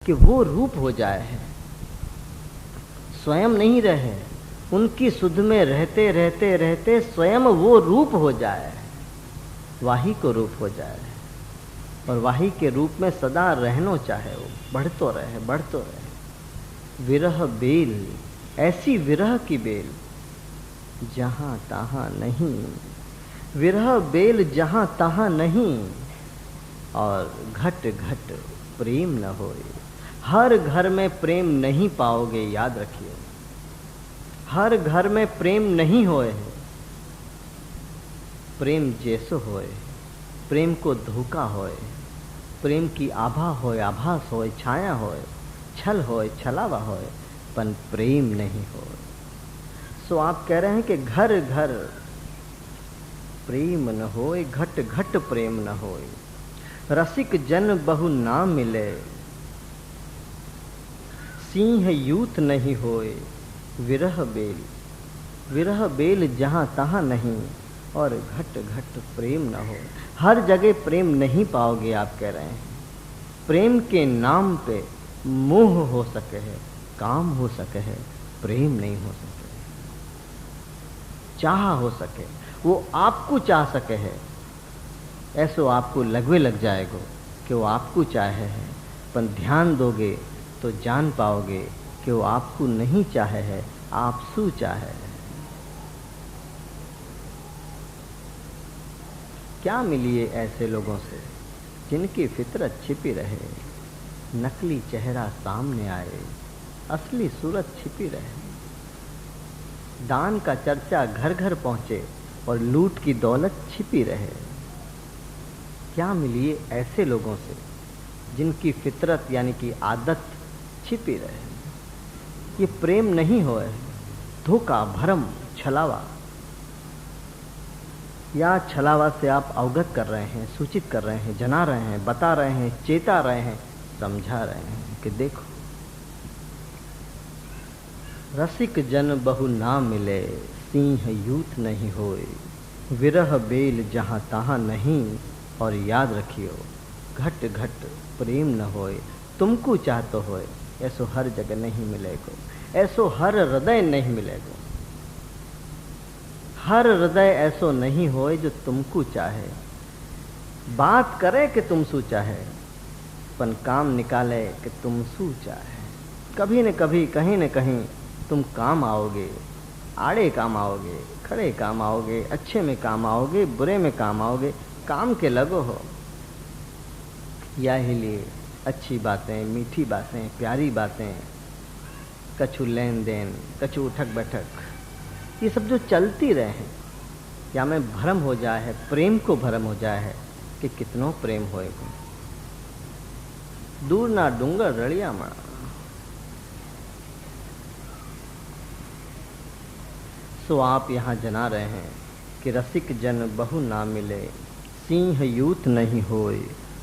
कि वो रूप हो जाए, स्वयं नहीं रहे, उनकी सुध में रहते रहते रहते स्वयं वो रूप हो जाए, वाही को रूप हो जाए और वाही के रूप में सदा रहनो चाहे, वो बढ़तो रहे बढ़तो रहे। विरह बेल, ऐसी विरह की बेल जहां तहां नहीं, विरह बेल जहां तहां नहीं, और घट घट प्रेम न होए। हर घर में प्रेम नहीं पाओगे, याद रखिए, हर घर में प्रेम नहीं होए। प्रेम जैसो होए, प्रेम को धोखा होए, प्रेम की आभा होए, आभास होए, छाया होए, छल होए, छलावा होए, पर प्रेम नहीं होए। सो आप कह रहे हैं कि घर घर प्रेम न होए, घट घट प्रेम न होए। रसिक जन बहु ना मिले, सिंह यूथ नहीं होए। विरह बेल, विरह बेल जहां तहां नहीं, और घट घट प्रेम न हो। हर जगह प्रेम नहीं पाओगे, आप कह रहे हैं। प्रेम के नाम पे मोह हो सके है, काम हो सके है, प्रेम नहीं हो सके। चाह हो सके, वो आपको चाह सके है, ऐसो आपको लगवे लग जाएगा कि वो आपको चाहे है, पर ध्यान दोगे तो जान पाओगे कि वो आपको नहीं चाहे है, आपसू चाहे है। क्या मिलिए ऐसे लोगों से जिनकी फितरत छिपी रहे, नकली चेहरा सामने आए, असली सूरत छिपी रहे। दान का चर्चा घर घर पहुंचे और लूट की दौलत छिपी रहे। क्या मिलिए ऐसे लोगों से जिनकी फितरत यानी कि आदत छिपी रहे। ये प्रेम नहीं होए, धोखा, भरम, छलावा। या छलावा से आप अवगत कर रहे हैं, सूचित कर रहे हैं, जना रहे हैं, बता रहे हैं, चेता रहे हैं, समझा रहे हैं कि देखो, रसिक जन बहु ना मिले, सिंह यूथ नहीं होए। विरह बेल जहां तहां नहीं, और याद रखियो घट घट प्रेम न होए। तुमको चाहतो होए, ऐसो हर जगह नहीं मिलेगो, ऐसो हर हृदय नहीं मिलेगो। हर हृदय ऐसो नहीं होए जो तुमको चाहे, बात करे कि तुम सू चाहे, पन काम निकाले कि तुम सू चाहे। कभी न कभी, कहीं न कहीं तुम काम आओगे, आड़े काम आओगे, खड़े काम आओगे, अच्छे में काम आओगे, बुरे में काम आओगे, काम के लगो हो। यही लिए अच्छी बातें, मीठी बातें, प्यारी बातें, कछु लेन देन, कछु उठक बैठक, ये सब जो चलती रहे हैं, या में भ्रम हो जाए है, प्रेम को भ्रम हो जाए है कि कितनो प्रेम होएगा। दूर ना डूंगर रड़िया माँ। सो आप यहाँ जना रहे हैं कि रसिक जन बहु ना मिले, सिंह यूथ नहीं होए,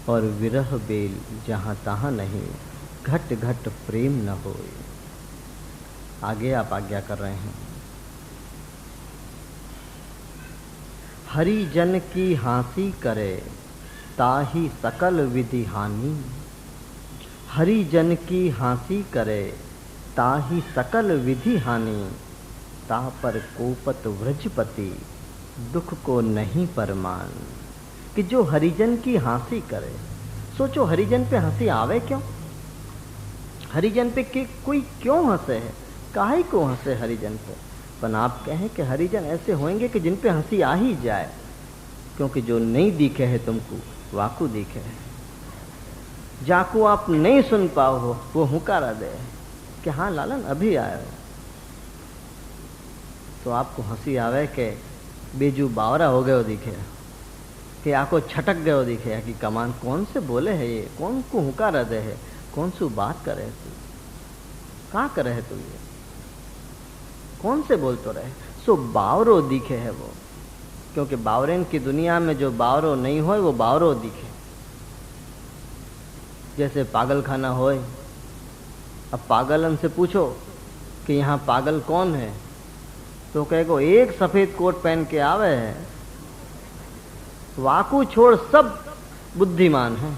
और विरह बेल जहाँ तहाँ नहीं, घट घट प्रेम न होए। आगे आप आज्ञा कर रहे हैं। हरिजन की हांसी करे, ताही सकल विधि हानि। हरिजन की हांसी करे, ताही सकल विधि हानि। ता पर कोपत व्रजपति, दुख को नहीं परमान। कि जो हरिजन की हांसी करे, सोचो हरिजन पे हंसी आवे क्यों? हरिजन पे कोई क्यों हंसे है? काहे को हंसे हरिजन पे? पर आप कहें कि हरिजन ऐसे होंगे कि जिन पे हंसी आ ही जाए, क्योंकि जो नहीं दिखे है तुमको, वाकू दिखे है। जाको आप नहीं सुन पाओ हो, वो हुकारा दे कि हाँ लालन अभी आए हो, तो आपको हंसी आवे कि बेजू बावरा हो गए हो दिखे, कि आपको छटक गए हो दिखे कि कमान कौन से बोले है ये, कौन को हुकारा दे है, कौन सी बात करे है तू, कहाँ करे है तू, ये कौन से बोल तो रहे। सो बावरो दिखे है वो, क्योंकि बावरेन की दुनिया में जो बावरो नहीं होए वो बावरो दिखे। जैसे पागल खाना होए, अब पागलन से पूछो कि यहाँ पागल कौन है, तो कहेगो एक सफेद कोट पहन के आवे है, वाकू छोड़ सब बुद्धिमान है,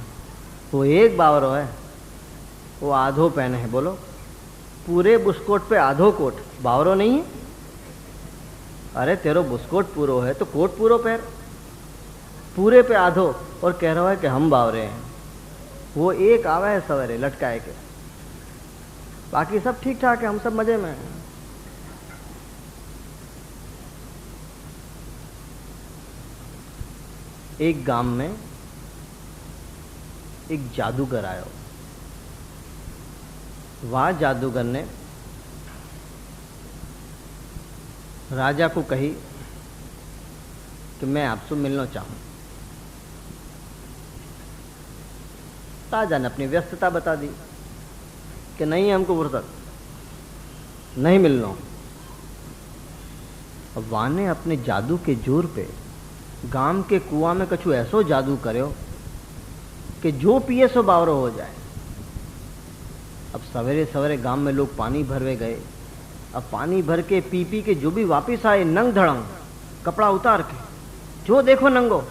वो एक बावरो है। वो आधो पहने हैं। बोलो, पूरे बुस्कोट पे आधो कोट, बावरो नहीं है? अरे तेरो बुस्कोट पूरो है तो कोट पूरो पहन, पूरे पे आधो, और कह रहा है कि हम बावरे हैं। वो एक आवा है सवेरे लटकाए के, बाकी सब ठीक ठाक है, हम सब मजे में हैं। एक गांव में एक जादूगर आया। वह जादूगर ने राजा को कही कि मैं आपसे मिलना चाहूं। राजा ने अपनी व्यस्तता बता दी कि नहीं, हमको फुर्सत नहीं मिलना। अब वहां ने अपने जादू के जोर पे गांव के कुआं में कछु ऐसो जादू कर्यो कि जो पिए सो बावरो हो जाए। अब सवेरे सवेरे गांव में लोग पानी भरवे गए। अब पानी भर के पी पी के जो भी वापिस आए, नंग धड़ंग कपड़ा उतार के, जो देखो नंगो,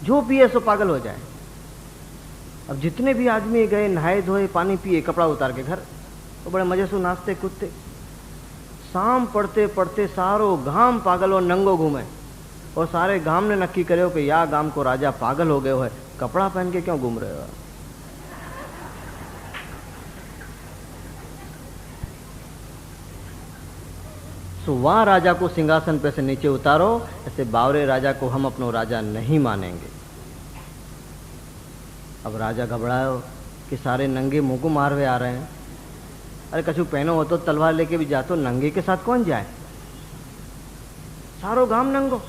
जो पिए सो पागल हो जाए। अब जितने भी आदमी गए, नहाए धोए, पानी पिए, कपड़ा उतार के घर, तो बड़े मजे से नाचते कूदते। शाम पड़ते पड़ते सारो गांव पागल और नंगो घूमे, और सारे गांव ने नक्की करे कि या गांव को राजा पागल हो गए हो है, कपड़ा पहन के क्यों घूम रहे हो। तो वहां राजा को सिंहासन पे से नीचे उतारो, ऐसे बावरे राजा को हम अपनो राजा नहीं मानेंगे। अब राजा घबरायो कि सारे नंगे मुंह को मारवे आ रहे हैं। अरे कछु पहनो हो तो तलवार लेके भी जा, तो नंगे के साथ कौन जाए। सारो गांव नंगो,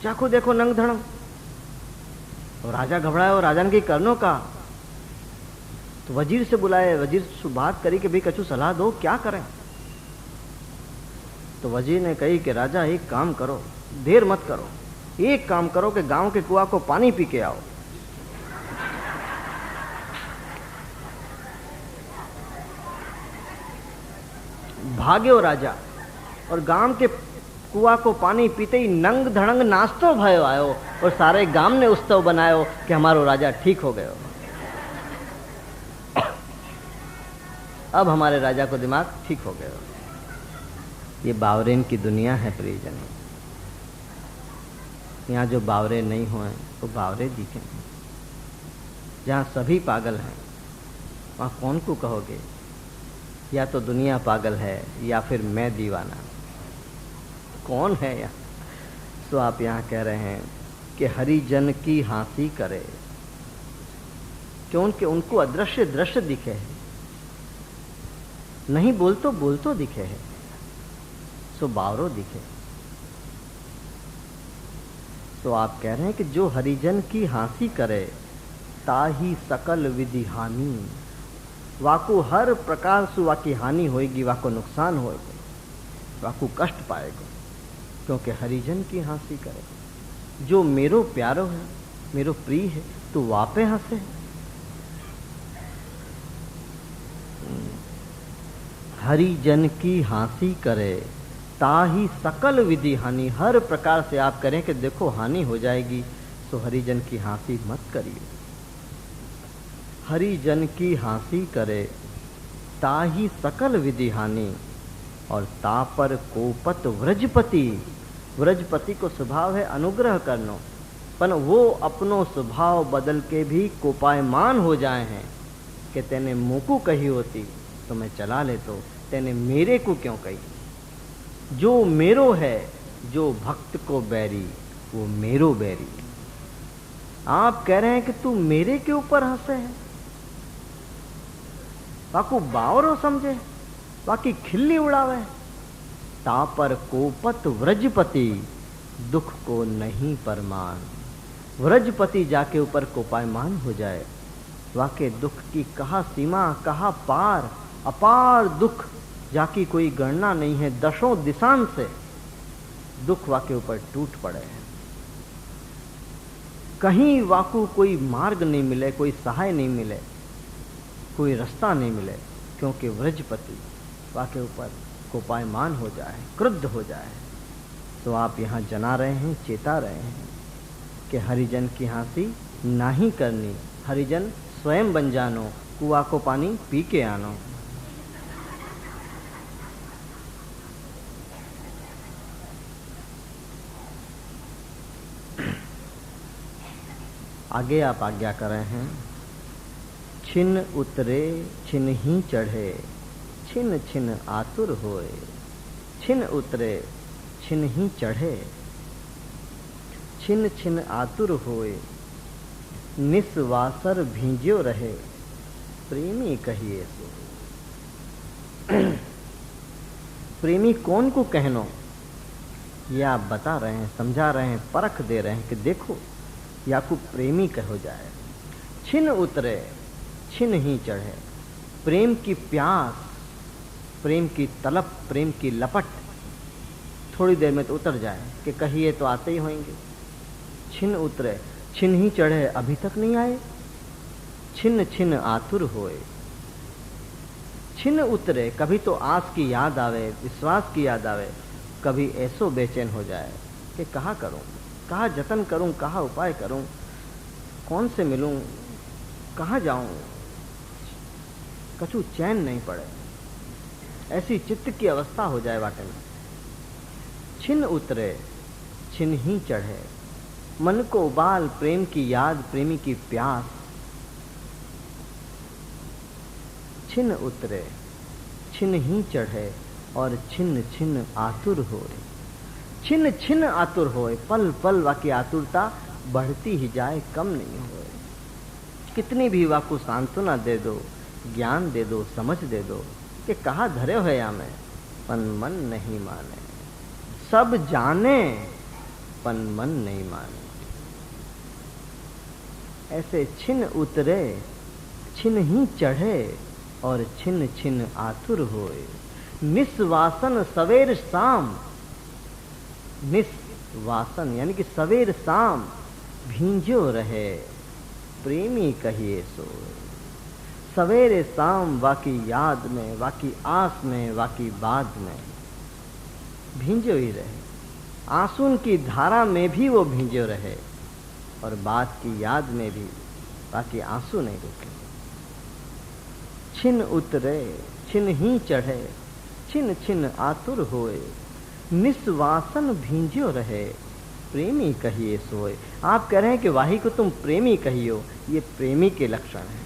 चाकू देखो नंग धड़ंग। और राजा घबरायो, राजा ने की करनो का। तो वजीर से बुलाए, वजीर से बात करी कि भाई कछु सलाह दो, क्या करें। तो वजीर ने कही कि राजा एक काम करो, देर मत करो, एक काम करो कि गांव के कुआं को पानी पी के आओ। भाग्यो राजा, और गांव के कुआं को पानी पीते ही नंग धड़ंग नाचतो भयो आयो, और सारे गांव ने उत्सव बनायो कि हमारो राजा ठीक हो गयो। अब हमारे राजा को दिमाग ठीक हो गया। ये बावरेन की दुनिया है प्रियजन। यहाँ जो बावरे नहीं हुए वो बावरे दिखे। जहाँ सभी पागल हैं वहाँ कौन को कहोगे, या तो दुनिया पागल है या फिर मैं दीवाना, कौन है यहाँ। तो आप यहाँ कह रहे हैं कि हरिजन की हंसी करे, क्योंकि उनको अदृश्य दृश्य दिखे है, नहीं बोलतो दिखे है, सो बावरो दिखे। तो आप कह रहे हैं कि जो हरिजन की हंसी करे ताही सकल विधि हानि, वाको हर प्रकार से वाकी हानि होएगी, वाको नुकसान होएगा, वाको कष्ट पाएगा, क्योंकि हरिजन की हंसी करे। जो मेरो प्यारो है, मेरो प्रिय है, तो वापे हंसे। हरिजन की हंसी करे ताही सकल विधि हानि, हर प्रकार से आप करें कि देखो हानि हो जाएगी, तो हरिजन की हंसी मत करिए। हरिजन की हंसी करे ताही सकल विधि हानि, और तापर कोपत व्रजपति, व्रजपति को स्वभाव है अनुग्रह करनो, पर वो अपनो स्वभाव बदल के भी कोपायमान हो जाए हैं कि तेने मुँह कही होती तो मैं चला ले, तो तेने मेरे को क्यों कही। जो मेरो है, जो भक्त को बैरी, वो मेरो बैरी। आप कह रहे हैं कि तू मेरे के ऊपर हंसे है, बाकू बावरो समझे, बाकी खिल्ली उड़ावे। तापर कोपत व्रजपति, दुख को नहीं परमान। व्रजपति जाके ऊपर कोपायमान हो जाए, वाके दुख की कहा सीमा, कहा पार, अपार दुख जाकी कोई गणना नहीं है। दशों दिशान से दुख वाके ऊपर टूट पड़े हैं, कहीं वाकू कोई मार्ग नहीं मिले, कोई सहाय नहीं मिले, कोई रास्ता नहीं मिले, क्योंकि व्रजपति वाके ऊपर कोपायमान हो जाए, क्रुद्ध हो जाए। तो आप यहाँ जना रहे हैं, चेता रहे हैं कि हरिजन की हंसी नहीं करनी, हरिजन स्वयं बन जानो, कुआ को पानी पी के आनो। आगे आप आज्ञा कर रहे हैं, छिन उतरे छिन ही चढ़े, छिन छिन आतुर होए। छिन उतरे छिन ही चढ़े, छिन छिन आतुर होए। निस्वासर भींज्यो रहे, प्रेमी कहिए सो। प्रेमी कौन को कहनो, ये आप बता रहे हैं, समझा रहे हैं, परख दे रहे हैं कि देखो या को प्रेमी कहो जाए। छिन उतरे छिन ही चढ़े, प्रेम की प्यास, प्रेम की तलब, प्रेम की लपट थोड़ी देर में तो उतर जाए कि कहिए तो आते ही होंगे। छिन उतरे छिन ही चढ़े, अभी तक नहीं आए। छिन छिन आतुर होए। छिन उतरे, कभी तो आस की याद आवे, विश्वास की याद आवे, कभी ऐसो बेचैन हो जाए कि कहाँ करूं, कहाँ जतन करूं, कहाँ उपाय करूं, कौन से मिलूं, कहाँ जाऊं, कछु चैन नहीं पड़े, ऐसी चित्त की अवस्था हो जाए वाटे में। छिन उतरे छिन ही चढ़े, मन को उबाल प्रेम की याद, प्रेमी की प्यास। छिन उतरे छिन ही चढ़े और छिन छिन आतुर होए। छिन छिन आतुर होए, पल पल वाकी आतुरता बढ़ती ही जाए, कम नहीं होए। कितनी भी वाकु सांत्वना दे दो, ज्ञान दे दो, समझ दे दो कि कहाँ धरे हो या में, पन मन नहीं माने। सब जाने पन मन नहीं माने। ऐसे छिन उतरे छिन ही चढ़े और छिन छिन आतुर होए। निस्वासन सवेर शाम, निस्वासन यानी कि सवेर शाम भींजो रहे, प्रेमी कहिए सोए। सवेरे शाम वाकी याद में, वाकी आस में, वाकी बात में भींजो ही रहे। आंसू की धारा में भी वो भींजो रहे और बात की याद में भी बाकी आंसू नहीं रुके। छिन उतरे छिन ही चढ़े, छिन छिन आतुर होए। निस्वासन भींजो रहे, प्रेमी कहिए सोए। आप कह रहे हैं कि वाही को तुम प्रेमी कहियो, ये प्रेमी के लक्षण है,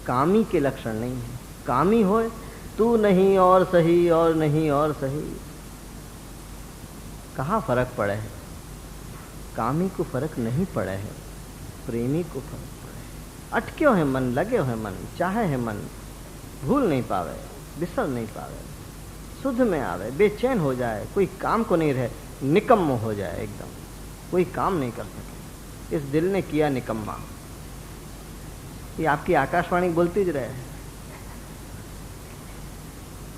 कामी के लक्षण नहीं है। कामी होए तू नहीं और सही, और नहीं और सही, कहाँ फर्क पड़े है? कामी को फर्क नहीं पड़े है, प्रेमी को फर्क पड़े है। अटक्यो है मन, लगे है मन, चाहे है मन, भूल नहीं पावे, बिसर नहीं पावे, शुद्ध में आवे, बेचैन हो जाए, कोई काम को नहीं रहे, निकम्मो हो जाए एकदम, कोई काम नहीं कर सके। इस दिल ने किया निकम्मा। ये आपकी आकाशवाणी बोलती ज रहे।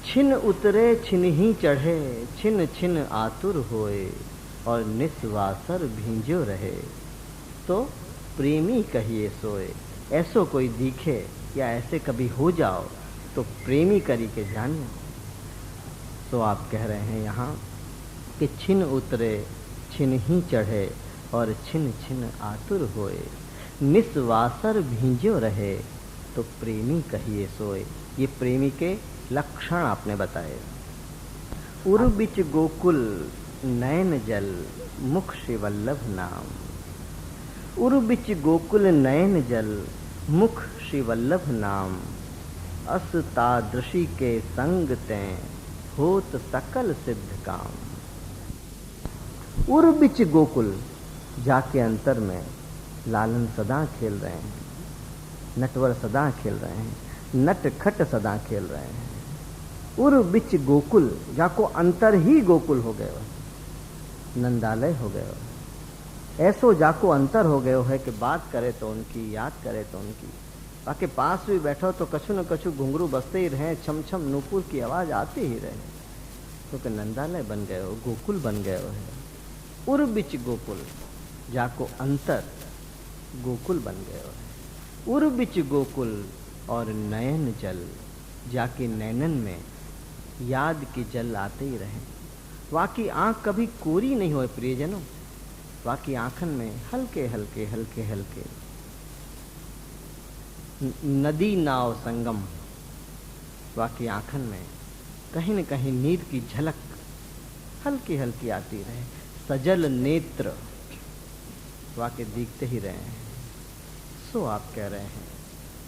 छिन उतरे छिन ही चढ़े, छिन छिन आतुर होए और निस्वासर भींजो रहे, तो प्रेमी कहिए सोए। ऐसो कोई दिखे या ऐसे कभी हो जाओ तो प्रेमी करी के जानियो। तो आप कह रहे हैं यहाँ कि छिन उतरे छिन ही चढ़े और छिन छिन आतुर होए। निस्वासर भींजो रहे तो प्रेमी कहिए सोए। ये प्रेमी के लक्षण आपने बताए। उर बिच गोकुल नयन जल, मुख श्रीवल्लभ नाम। उर बिच गोकुल नयन जल, मुख श्रीवल्लभ नाम। अस तादृशी के संग तें, होत सकल सिद्ध काम। उर बिच गोकुल, जाके अंतर में लालन सदा खेल रहे हैं, नटवर सदा खेल रहे हैं, नट खट सदा खेल रहे हैं। उर बिच गोकुल, जाको अंतर ही गोकुल हो गए, नंदालय हो गए। ऐसो जाको अंतर हो गयो है कि बात करे तो उनकी, याद करे तो उनकी, बाकी पास भी बैठो तो कछु न कछु घुंघरू बजते ही रहे, छम छम नूपुर की आवाज आती ही रहे, क्योंकि नंदालय बन गए हो, गोकुल बन गए हो है। उर बिच गोकुल, जाको अंतर गोकुल बन गए हो है। उर बिच गोकुल और नयन जल, जाके नैनन में याद की जल आते ही रहे। वाकी आंख कभी कोरी नहीं होए प्रियजनों, वाकी आंखन में हल्के हल्के हल्के हल्के नदी नाव संगम, वाकई आंखन में कहीं न कहीं नीर की झलक हल्की हल्की आती रहे। सजल नेत्र वाकई दिखते ही रहे हैं। सो आप कह रहे हैं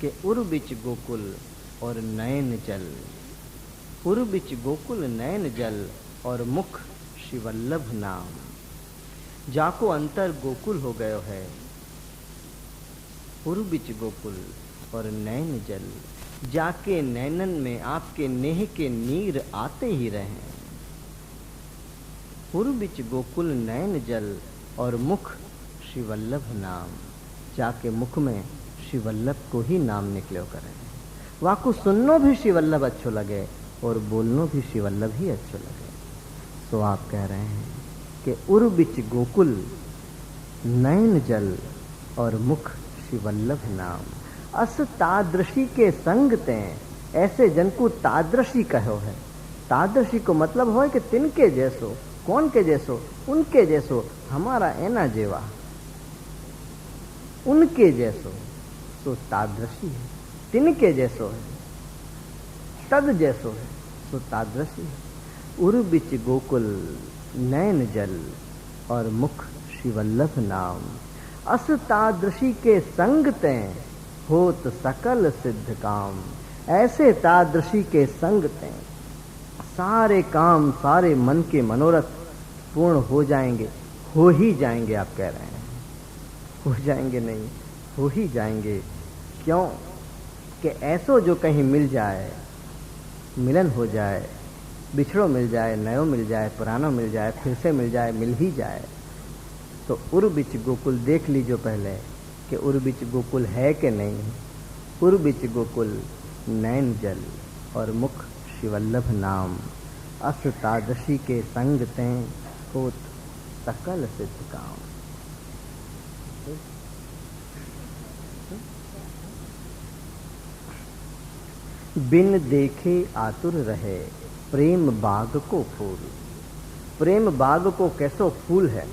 कि उर्बिच गोकुल और नयन जल, उर्बिच गोकुल नयन जल और मुख शिवल्लभ नाम। जाको अंतर गोकुल हो गयो है, उर्बिच गोकुल और नैन जल, जाके नैनन में आपके नेह के नीर आते ही रहे। उर्बिच गोकुल नैन जल और मुख शिवल्लभ नाम, जाके मुख में शिवल्लभ को ही नाम निकलो करे। वाकु सुननो भी शिवल्लभ अच्छो लगे और बोलनो भी शिवल्लभ ही अच्छो लगे। तो आप कह रहे हैं कि उर्बिच गोकुल नैन जल और मुख शिवल्लभ नाम। अस तादृशी के संग ते, ऐसे जन को तादृशी कहो है। तादृशी को मतलब हो कि तिनके जैसो। कौन के जैसो? उनके जैसो। हमारा एना जेवा, उनके जैसो, सो तादृशी है। तिनके जैसो है, तद जैसो है, सो तादृशी है। उर्बिच गोकुल नैन जल और मुख शिवल्लभ नाम। अस तादृशी के संग ते होत सकल सिद्ध काम। ऐसे तादृशी के संग ते सारे काम, सारे मन के मनोरथ पूर्ण हो जाएंगे, हो ही जाएंगे। आप कह रहे हैं हो जाएंगे नहीं, हो ही जाएंगे। क्यों? कि ऐसो जो कहीं मिल जाए, मिलन हो जाए, बिछड़ो मिल जाए, नयो मिल जाए, पुरानो मिल जाए, फिर से मिल जाए, मिल ही जाए। तो उर्बिच गोकुल देख लीजिए पहले कि उर्बिच गोकुल है कि नहीं। उर्बिच गोकुल नैन जल और मुख शिवल्लभ नाम। अस तादृशी के संग ते होत सकल सिद्ध काम। बिन देखे आतुर रहे प्रेम बाग को फूल। प्रेम बाग को कैसो फूल है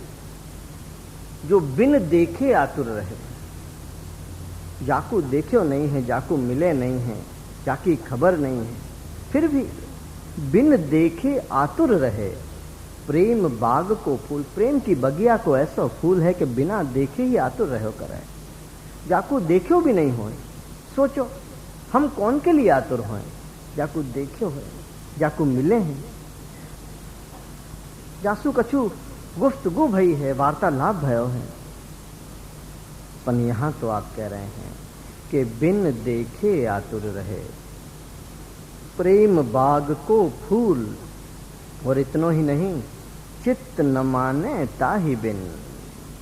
जो बिन देखे आतुर रहे। जाकू देखो नहीं है, जाकू मिले नहीं है, जाकी खबर नहीं है, फिर भी बिन देखे आतुर रहे। प्रेम बाग को फूल, प्रेम की बगिया को ऐसा फूल है कि बिना देखे ही आतुर रहो करे। जाकू देखो भी नहीं हो, सोचो हम कौन के लिए आतुर हों। जाकू देखो है, जाकू मिले हैं, जासू कछु गुफ्तगू भई है, वार्तालाप भयो है। पर यहां तो आप कह रहे हैं कि बिन देखे आतुर रहे प्रेम बाग को फूल। और इतनो ही नहीं, चित्त न माने ताहि बिन।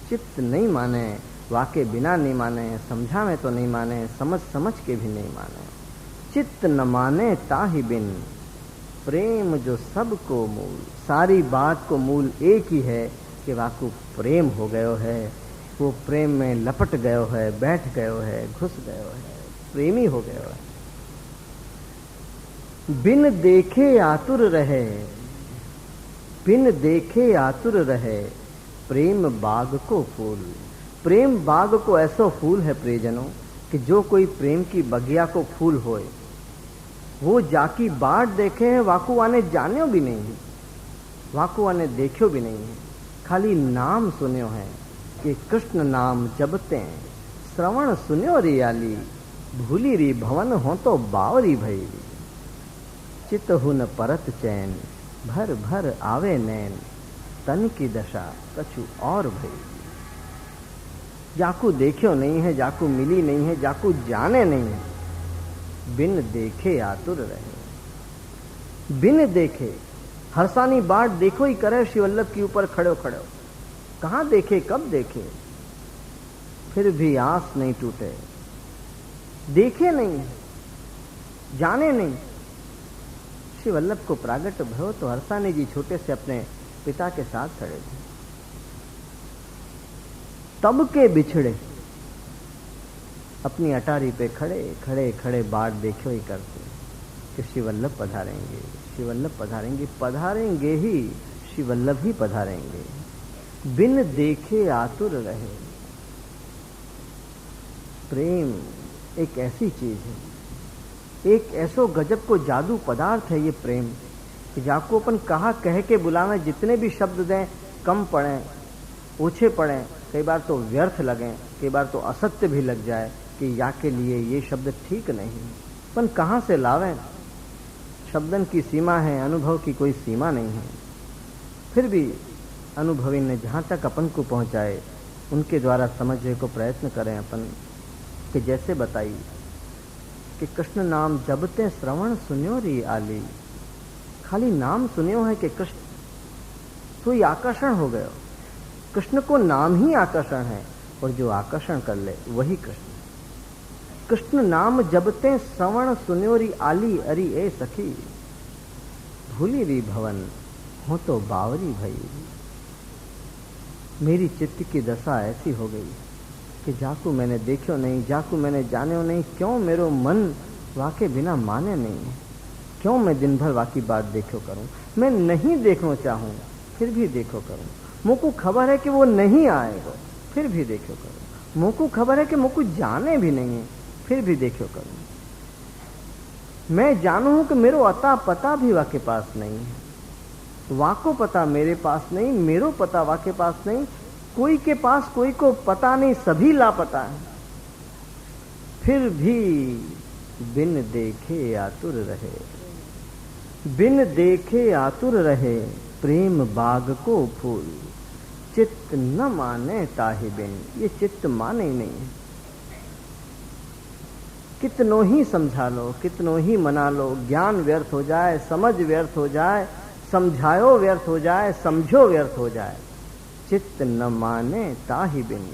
चित्त नहीं माने, वाके बिना नहीं माने, समझा में तो नहीं माने, समझ समझ के भी नहीं माने। चित्त न माने ताहि बिन, प्रेम जो सबको मूल। सारी बात को मूल एक ही है कि वाकु प्रेम हो गयो है। वो प्रेम में लपट गयो है, बैठ गयो है, घुस गयो है, प्रेमी हो गयो है। बिन देखे आतुर रहे, बिन देखे आतुर रहे प्रेम बाग को फूल। प्रेम बाग को ऐसा फूल है प्रियजनों कि जो कोई प्रेम की बगिया को फूल होए, वो जाकी बाट देखे है, वाकु आने जान्यो भी नहीं है, वाकु आने देखियो भी नहीं है, खाली नाम सुन्यो है कि कृष्ण नाम जपते श्रवण सुन्यो रियाली। भूली री भवन हो तो बावरी भई, चित हुन परत चैन भर भर आवे नैन। तन की दशा कछु और भई। जाकू देखियो नहीं है, जाकू मिली नहीं है, जाकू जाने नहीं है, बिन देखे आतुर रहे। बिन देखे हरसानी बाट देखो ही करे शिवल्लभ के ऊपर खड़ो खड़ो। कहां देखे, कब देखे, फिर भी आस नहीं टूटे। देखे नहीं, जाने नहीं। शिवल्लभ को प्रागट भयो तो हरसानी जी छोटे से अपने पिता के साथ खड़े थे। तब के बिछड़े अपनी अटारी पे खड़े खड़े खड़े बाट देखो ही करते कि शिवल्लभ पधारेंगे, शिवल्लभ पधारेंगे, पधारेंगे ही, शिवल्लभ ही पधारेंगे। बिन देखे आतुर रहे प्रेम एक ऐसी चीज है, एक ऐसो गजब को जादू पदार्थ है ये प्रेम कि जाको अपन कहा कह के बुलावे, जितने भी शब्द दें कम पड़े, ओछे पड़े, कई बार तो व्यर्थ लगें, कई बार तो असत्य भी लग जाए कि या के लिए ये शब्द ठीक नहीं, अपन कहाँ से लावें? शब्दन की सीमा है, अनुभव की कोई सीमा नहीं है। फिर भी अनुभवी ने जहाँ तक अपन को पहुँचाए उनके द्वारा समझने को प्रयत्न करें अपन, कि जैसे बताई कि कृष्ण नाम जबते श्रवण सुन्यो री आली, खाली नाम सुन्यो है कि कृष्ण, तो ये आकर्षण हो गयो। कृष्ण को नाम ही आकर्षण है, और जो आकर्षण कर ले वही कृष्ण। कृष्ण नाम जबते श्रवण सुन्यो री आली, अरी ए सखी भूली री भवन हो तो बावरी भई। मेरी चित्त की दशा ऐसी हो गई कि जाकू मैंने देखो नहीं, जाकू मैंने जानो नहीं, क्यों मेरो मन वाके बिना माने नहीं, क्यों मैं दिन भर वाकी बात देखो करूं, मैं नहीं देखना चाहूं फिर भी देखो करूं, मुझको खबर है कि वो नहीं आएगा फिर भी देखो करूं, मुझको खबर है कि मुझको जाने भी नहीं है फिर भी देखो करूं, मैं जानू हूं कि मेरो अता पता भी वाके पास नहीं है, वाको पता मेरे पास नहीं, मेरो पता वाके पास नहीं, कोई के पास कोई को पता नहीं, सभी लापता है, फिर भी बिन देखे आतुर रहे, बिन देखे आतुर रहे, प्रेम बाग को फूल, चित्त न माने ताहि बिन। ये चित्त माने ही नहीं है, कितनों ही समझा लो, कितनों ही मना लो, ज्ञान व्यर्थ हो जाए, समझ व्यर्थ हो जाए, समझायो व्यर्थ हो जाए, समझो व्यर्थ हो जाए, चित्त न माने ताहि बिन।